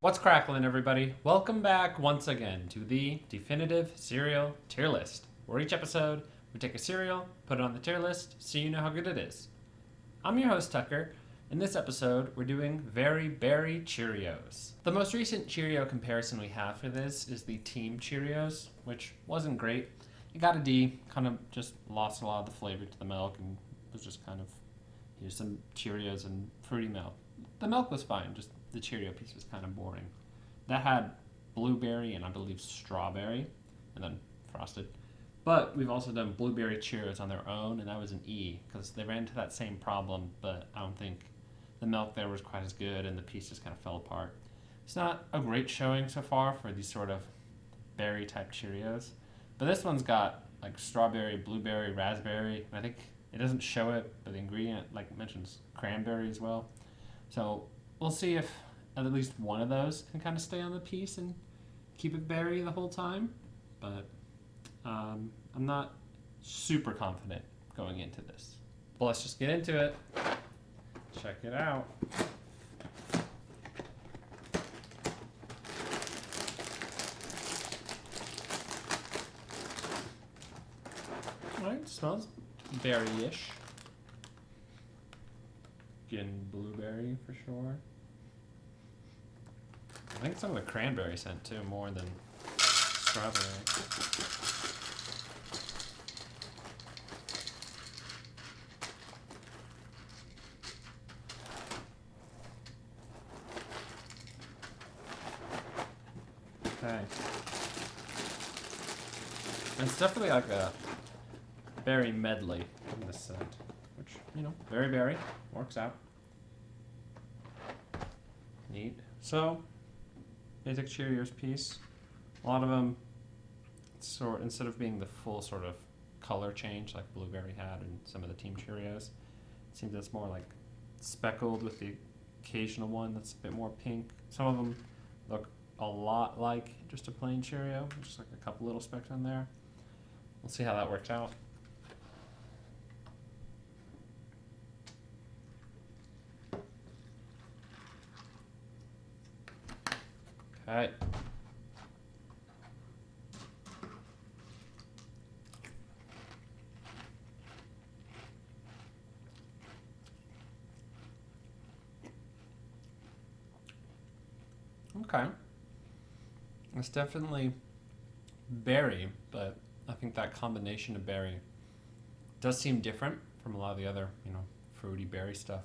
What's cracklin', everybody? Welcome back once again to the definitive cereal tier list, where each episode we take a cereal, put it on the tier list, so you know how good it is. I'm your host, Tucker. In this episode, we're doing Very Berry Cheerios. The most recent Cheerio comparison we have for this is the Team Cheerios, which wasn't great. It got a D, kind of just lost a lot of the flavor to the milk, and was just kind of some Cheerios and fruity milk. The milk was fine, just the Cheerio piece was kind of boring. That had blueberry and I believe strawberry, and then frosted. But we've also done blueberry Cheerios on their own, and that was an E, because they ran into that same problem, but I don't think the milk there was quite as good, and the piece just kind of fell apart. It's not a great showing so far for these sort of berry type Cheerios, but this one's got like strawberry, blueberry, raspberry, and I think it doesn't show it, but the ingredient like mentions cranberry as well. So we'll see if at least one of those can kind of stay on the piece and keep it berry the whole time, but I'm not super confident going into this. But let's just get into it. Check it out. Alright, smells berry-ish. Getting blueberry for sure. I think some of the cranberry scent too, more than strawberry. Okay. It's definitely like a berry medley in this scent, which, very berry, works out. Neat. So, basic Cheerios piece. A lot of them, instead of being the full sort of color change like blueberry had in some of the Team Cheerios, it seems it's more like speckled with the occasional one that's a bit more pink. Some of them look a lot like just a plain Cheerio, just like a couple little specks on there. We'll see how that works out. Okay. Okay. It's definitely berry, but I think that combination of berry does seem different from a lot of the other, fruity berry stuff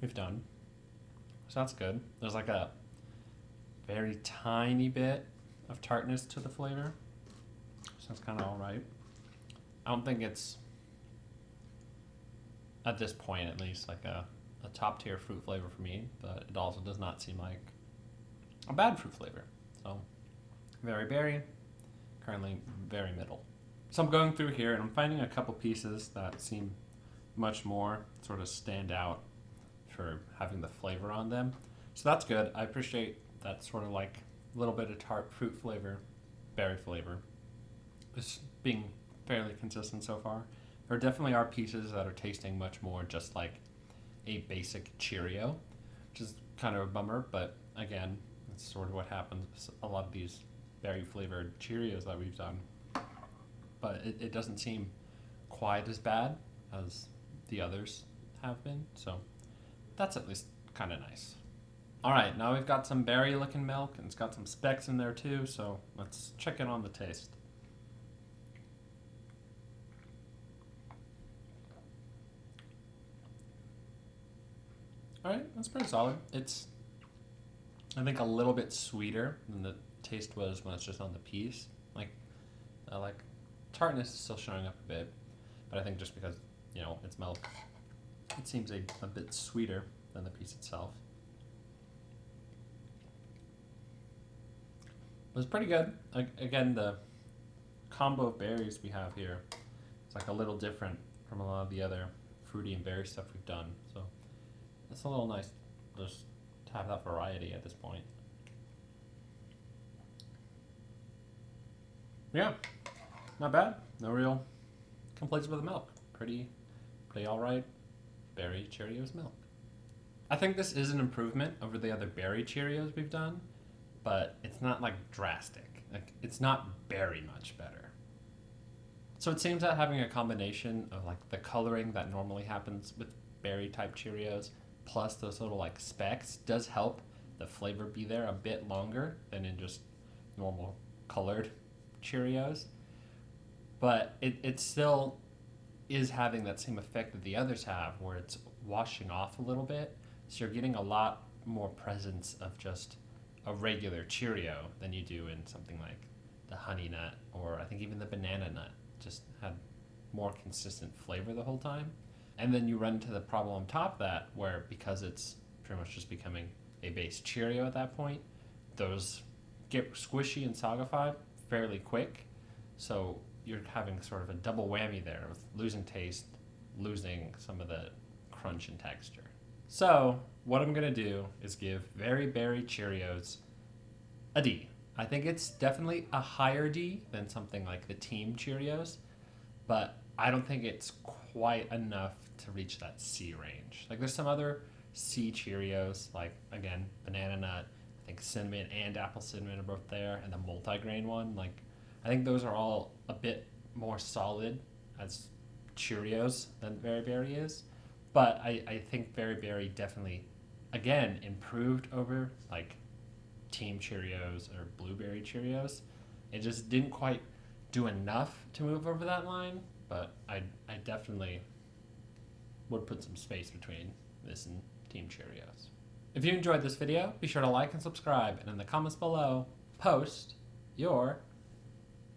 we've done. So that's good. There's like a very tiny bit of tartness to the flavor, so that's kind of all right. I don't think it's, at this point at least, like a top tier fruit flavor for me, but it also does not seem like a bad fruit flavor. So, very berry, currently very middle. So I'm going through here and I'm finding a couple pieces that seem much more sort of stand out for having the flavor on them. So that's good. I appreciate that sort of like a little bit of tart fruit flavor, berry flavor. It's being fairly consistent so far. There definitely are pieces that are tasting much more just like a basic Cheerio, which is kind of a bummer, but again, that's sort of what happens with a lot of these berry flavored Cheerios that we've done. But it doesn't seem quite as bad as the others have been, so that's at least kind of nice. All right, now we've got some berry looking milk and it's got some specks in there too, so let's check in on the taste. All right, that's pretty solid. It's, I think, a little bit sweeter than the taste was when it's just on the piece. Like tartness is still showing up a bit, but I think just because, it's milk, it seems a bit sweeter than the piece itself. It was pretty good. Again, the combo of berries we have here is like a little different from a lot of the other fruity and berry stuff we've done. So it's a little nice just to have that variety at this point. Yeah, not bad. No real complaints with the milk. Pretty all right. Berry Cheerios milk. I think this is an improvement over the other berry Cheerios we've done, but it's not like drastic. Like it's not very much better. So it seems that having a combination of like the coloring that normally happens with berry type Cheerios plus those little like specks does help the flavor be there a bit longer than in just normal colored Cheerios. But it still is having that same effect that the others have where it's washing off a little bit. So you're getting a lot more presence of just a regular Cheerio than you do in something like the honey nut or I think even the banana nut just had more consistent flavor the whole time. And then you run into the problem on top of that where because it's pretty much just becoming a base Cheerio at that point, those get squishy and soggified fairly quick. So you're having sort of a double whammy there with losing taste, losing some of the crunch and texture. So what I'm going to do is give Very Berry Cheerios a D. I think it's definitely a higher D than something like the Team Cheerios, but I don't think it's quite enough to reach that C range. Like there's some other C Cheerios, like again, banana nut, I think cinnamon and apple cinnamon are both there, and the multigrain one. Like I think those are all a bit more solid as Cheerios than Very Berry is. But I think Very Berry definitely, again, improved over like Team Cheerios or Blueberry Cheerios. It just didn't quite do enough to move over that line, but I definitely would put some space between this and Team Cheerios. If you enjoyed this video, be sure to like and subscribe, and in the comments below, post your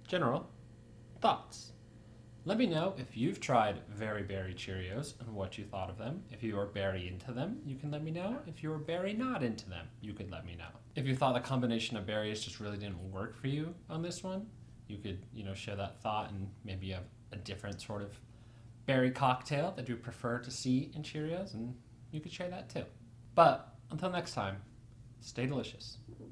general thoughts. Let me know if you've tried Very Berry Cheerios and what you thought of them. If you are berry into them, you can let me know. If you are berry not into them, you could let me know. If you thought the combination of berries just really didn't work for you on this one, you could, share that thought and maybe you have a different sort of berry cocktail that you prefer to see in Cheerios, and you could share that too. But until next time, stay delicious.